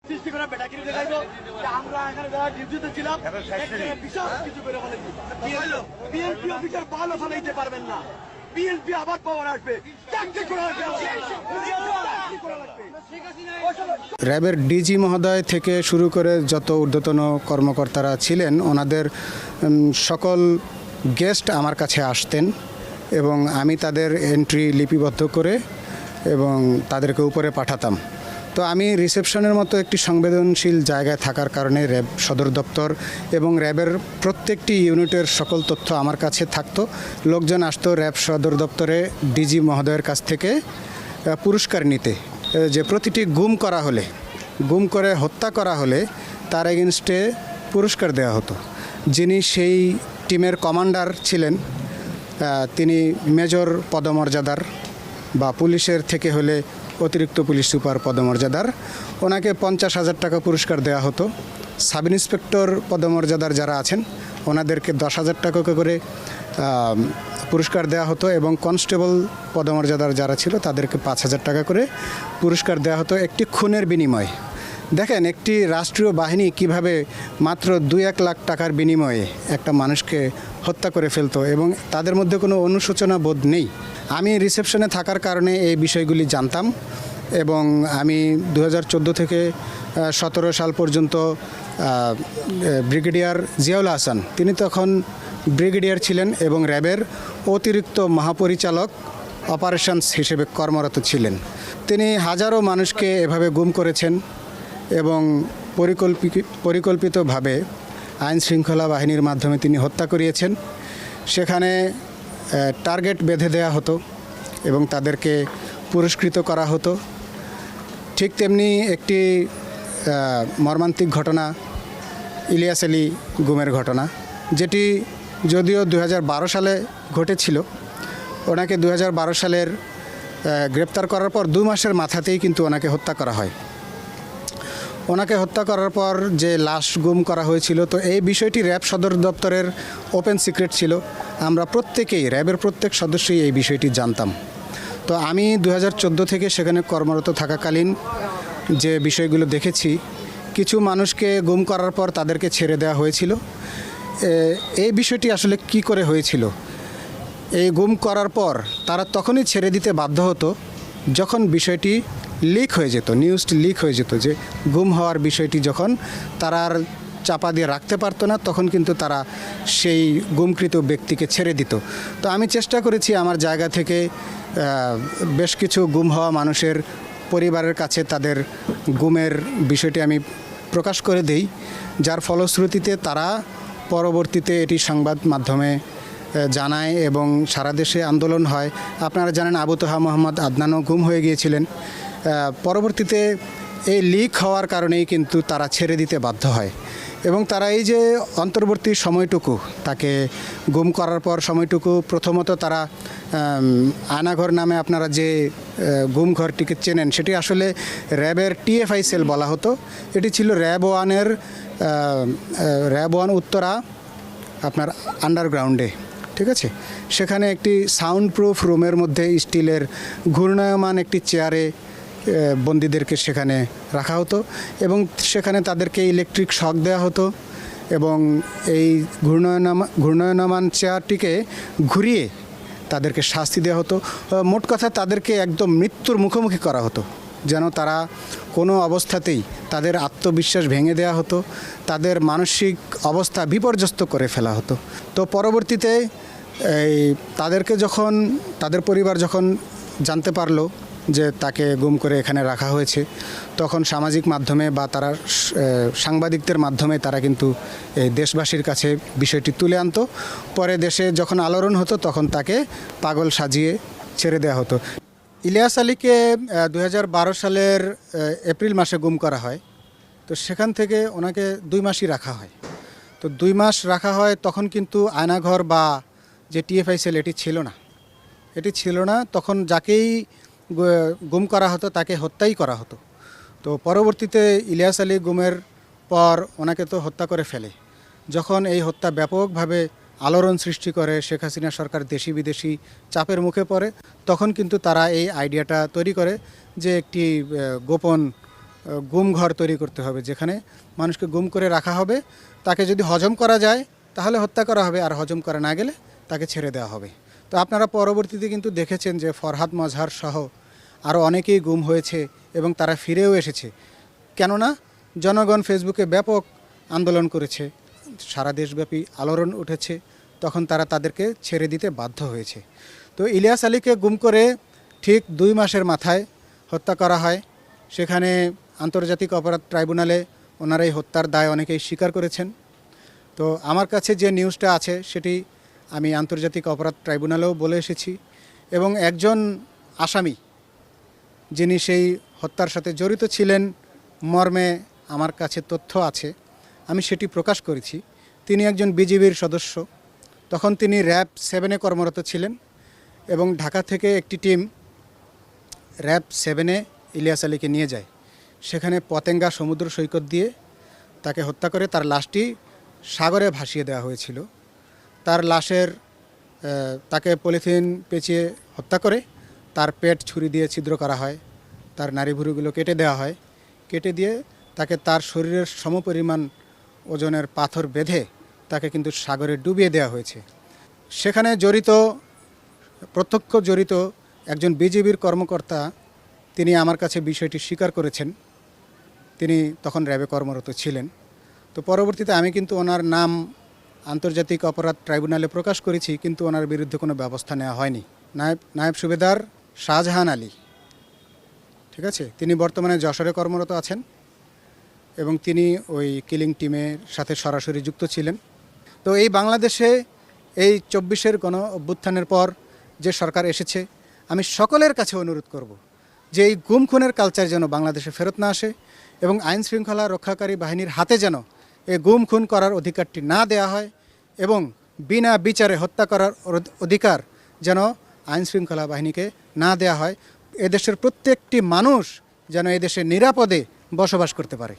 সৃষ্টি করে বেটাগিরি দেখাইবো যে আমরা এখানে যারা ডিউটিতে ছিলাম বিশাল কিছু করে বলেছি বিএনপি অফিসার ভালো চালাইতে পারবেন না। বিএনপি আবার পাওয়ার আসবে, চাকরি করা র্যাবের ডিজি মহোদয় থেকে শুরু করে যত ঊর্ধ্বতন কর্মকর্তারা ছিলেন ওনাদের সকল গেস্ট আমার কাছে আসতেন এবং আমি তাদের এন্ট্রি লিপিবদ্ধ করে এবং তাদেরকে উপরে পাঠাতাম। তো আমি রিসেপশনের মতো একটি সংবেদনশীল জায়গায় থাকার কারণে র্যাব সদর দপ্তর এবং র্যাবের প্রত্যেকটি ইউনিটের সকল তথ্য আমার কাছে থাকতো। লোকজন আসতো র্যাব সদর দপ্তরে ডিজি মহোদয়ের কাছ থেকে পুরস্কার নিতে, যে প্রতিটি গুম করা হলে, গুম করে হত্যা করা হলে তার এগেনস্টে পুরস্কার দেওয়া হতো। যিনি সেই টিমের কমান্ডার ছিলেন তিনি মেজর পদমর্যাদার বা পুলিশের থেকে হলে অতিরিক্ত পুলিশ সুপার পদমর্যাদার, ওনাকে 50,000 টাকা পুরস্কার দেওয়া হতো। সাব ইন্সপেক্টর পদমর্যাদার যারা আছেন ওনাদেরকে 10,000 টাকা করে পুরস্কার দেওয়া হতো এবং কনস্টেবল পদমর্যাদার যারা ছিল তাদেরকে 5,000 টাকা করে পুরস্কার দেওয়া হতো একটি খুনের বিনিময়ে। দেখেন একটি রাষ্ট্রীয় বাহিনী কিভাবে মাত্র 2-1 লাখ টাকার বিনিময়ে একটা মানুষকে হত্যা করে ফেলতো এবং তাদের মধ্যে কোনো অনুশোচনা বোধ নেই। আমি রিসেপশনে থাকার কারণে এই বিষয়গুলি জানতাম এবং আমি 2014 থেকে 17 সাল পর্যন্ত ব্রিগেডিয়ার জিয়াউল হাসান, তিনি তখন ব্রিগেডিয়ার ছিলেন এবং র্যাবের অতিরিক্ত মহাপরিচালক অপারেশনস হিসেবে কর্মরত ছিলেন। তিনি হাজারো মানুষকে এভাবে গুম করেছেন এবং পরিকল্পিতভাবে আইন শৃঙ্খলা বাহিনীর মাধ্যমে তিনি হত্যা করিয়েছেন। সেখানে টার্গেট বেঁধে দেওয়া হতো এবং তাদেরকে পুরস্কৃত করা হতো। ঠিক তেমনি একটি মর্মান্তিক ঘটনা ইলিয়াস আলী গুমের ঘটনা, যেটি যদিও 2012 সালে ঘটেছিল। ওনাকে 2012 সালের গ্রেপ্তার করার পর 2 মাসের মাথাতেই কিন্তু ওনাকে হত্যা করা হয়। ওনাকে হত্যা করার পর যে লাশ গুম করা হয়েছিল, তো এই বিষয়টি র্যাব সদর দপ্তরের ওপেন সিক্রেট ছিল। আমরা প্রত্যেকেই, র্যাবের প্রত্যেক সদস্যই এই বিষয়টি জানতাম। তো আমি 2014 থেকে সেখানে কর্মরত থাকাকালীন যে বিষয়গুলো দেখেছি, কিছু মানুষকে গুম করার পর তাদেরকে ছেড়ে দেওয়া হয়েছিল। এই বিষয়টি আসলে কি করে হয়েছিল, এই গুম করার পর তারা তখনই ছেড়ে দিতে বাধ্য হতো যখন বিষয়টি লিক হয়ে যেত, নিউজটি লিক হয়ে যেত, যে গুম হওয়ার বিষয়টি যখন তারা আর চাপা দিয়ে রাখতে পারতো না, তখন কিন্তু তারা সেই গুমকৃত ব্যক্তিকে ছেড়ে দিত। তো আমি চেষ্টা করেছি আমার জায়গা থেকে বেশ কিছু গুম হওয়া মানুষের পরিবারের কাছে তাদের গুমের বিষয়টি আমি প্রকাশ করে দেই, যার ফলশ্রুতিতে তারা পরবর্তীতে এটি সংবাদ মাধ্যমে জানায় এবং সারা দেশে আন্দোলন হয়। আপনারা জানেন আবু তোহা মোহাম্মদ আদনানও গুম হয়ে গিয়েছিলেন। পরবর্তীতে এই লিক হওয়ার কারণেই কিন্তু তারা ছেড়ে দিতে বাধ্য হয় এবং তারা এই যে অন্তর্বর্তী সময়টুকু তাকে গুম করার পর সময়টুকু, প্রথমত তারা আয়নাঘর নামে আপনারা যে গুম ঘরটিকে চেনেন, সেটি আসলে র্যাবের টিএফআই সেল বলা হতো। এটি ছিল র্যাব 1 উত্তরা আপনার আন্ডারগ্রাউন্ডে, ঠিক আছে। সেখানে একটি সাউন্ড প্রুফ রুমের মধ্যে স্টিলের ঘূর্ণায়মান একটি চেয়ারে বন্দীদেরকে সেখানে রাখা হতো এবং সেখানে তাদেরকে ইলেকট্রিক শক দেওয়া হতো এবং এই ঘূর্ণায়মান চেয়ারটিকে ঘুরিয়ে তাদেরকে শাস্তি দেওয়া হতো। মোট কথা তাদেরকে একদম মৃত্যুর মুখোমুখি করা হতো, যেন তারা কোনো অবস্থাতেই, তাদের আত্মবিশ্বাস ভেঙে দেওয়া হতো, তাদের মানসিক অবস্থা বিপর্যস্ত করে ফেলা হতো। তো পরবর্তীতে এই তাদেরকে যখন তাদের পরিবার যখন জানতে পারলো যে তাকে গুম করে এখানে রাখা হয়েছে, তখন সামাজিক মাধ্যমে বা তারা সাংবাদিকদের মাধ্যমে তারা কিন্তু এই দেশবাসীর কাছে বিষয়টি তুলে আনতো। পরে দেশে যখন আলোড়ন হতো তখন তাকে পাগল সাজিয়ে ছেড়ে দেওয়া হতো। ইলিয়াস আলীকে 2012 সালের এপ্রিল মাসে গুম করা হয়। তো সেখান থেকে ওনাকে 2 মাসই রাখা হয়। তো 2 মাস রাখা হয়, তখন কিন্তু আয়নাঘর বা যে টিএফআই সেল এটি ছিল না। তখন যাকেই গুম করা হতো তাকে হত্যাই করা হতো। তো পরবর্তীতে ইলিয়াস আলী গুমের পর ওনাকে তো হত্যা করে ফেলে। যখন এই হত্যা ব্যাপকভাবে আলোড়ন সৃষ্টি করে, শেখ হাসিনা সরকার দেশি বিদেশি চাপের মুখে পড়ে, তখন কিন্তু তারা এই আইডিয়াটা তৈরি করে যে একটি গোপন গুম ঘর তৈরি করতে হবে, যেখানে মানুষকে গুম করে রাখা হবে। তাকে যদি হজম করা যায় তাহলে হত্যা করা হবে, আর হজম করা না গেলে তাকে ছেড়ে দেওয়া হবে। তো আপনারা পরবর্তীতে কিন্তু দেখেছেন যে ফরহাদ মজহার সহ আরও অনেকেই গুম হয়েছে এবং তারা ফিরেও এসেছে। কেননা জনগণ ফেসবুকে ব্যাপক আন্দোলন করেছে, সারা দেশব্যাপী আলোড়ন উঠেছে, তখন তারা তাদেরকে ছেড়ে দিতে বাধ্য হয়েছে। তো ইলিয়াস আলীকে গুম করে ঠিক 2 মাসের মাথায় হত্যা করা হয়। সেখানে আন্তর্জাতিক অপরাধ ট্রাইব্যুনালে ওনারা এই হত্যার দায় অনেকেই স্বীকার করেছেন। তো আমার কাছে যে নিউজটা আছে সেটি আমি আন্তর্জাতিক অপরাধ ট্রাইব্যুনালেও বলে এসেছি, এবং একজন আসামি যিনি সেই হত্যার সাথে জড়িত ছিলেন মর্মে আমার কাছে তথ্য আছে, আমি সেটি প্রকাশ করেছি। তিনি একজন বিজিবির সদস্য, তখন তিনি র্যাব 7-এ কর্মরত ছিলেন এবং ঢাকা থেকে একটি টিম র্যাব 7-এ ইলিয়াস আলীকে নিয়ে যায়। সেখানে পতেঙ্গা সমুদ্র সৈকত দিয়ে তাকে হত্যা করে তার লাশটি সাগরে ভাসিয়ে দেওয়া হয়েছিল। তার লাশের তাকে পলিথিন পেঁচিয়ে হত্যা করে তার পেট ছুরি দিয়ে ছিদ্র করা হয়, তার নাড়িভুঁড়িগুলো কেটে দেওয়া হয়, কেটে দিয়ে তাকে তার শরীরের সমপরিমাণ ওজনের পাথর বেঁধে তাকে কিন্তু সাগরে ডুবিয়ে দেওয়া হয়েছে। সেখানে প্রত্যক্ষ জড়িত একজন বিজিবির কর্মকর্তা তিনি আমার কাছে বিষয়টি স্বীকার করেছেন, তিনি তখন র্যাবে কর্মরত ছিলেন। তো পরবর্তীতে আমি কিন্তু ওনার নাম আন্তর্জাতিক অপরাধ ট্রাইব্যুনালে প্রকাশ করেছি, কিন্তু ওনার বিরুদ্ধে কোনো ব্যবস্থা নেওয়া হয়নি। নায়েব সুবেদার শাহজাহান আলী, ঠিক আছে, তিনি বর্তমানে যশোরে কর্মরত আছেন এবং তিনি ওই কিলিং টিমের সাথে সরাসরি যুক্ত ছিলেন। তো এই বাংলাদেশে এই 24-এর গণ অভ্যুত্থানের পর যে সরকার এসেছে, আমি সকলের কাছে অনুরোধ করব যে এই গুম খুনের কালচার যেন বাংলাদেশে ফেরত না আসে এবং আইন শৃঙ্খলা রক্ষাকারী বাহিনীর হাতে যেন এই গুম খুন করার অধিকারটি না দেয়া হয়, এবং বিনা বিচারে হত্যা করার অধিকার যেন আইন শৃঙ্খলা বাহিনীকে না দেয়া হয়। এদেশের প্রত্যেকটি মানুষ যেন এদেশে নিরাপদে বসবাস করতে পারে।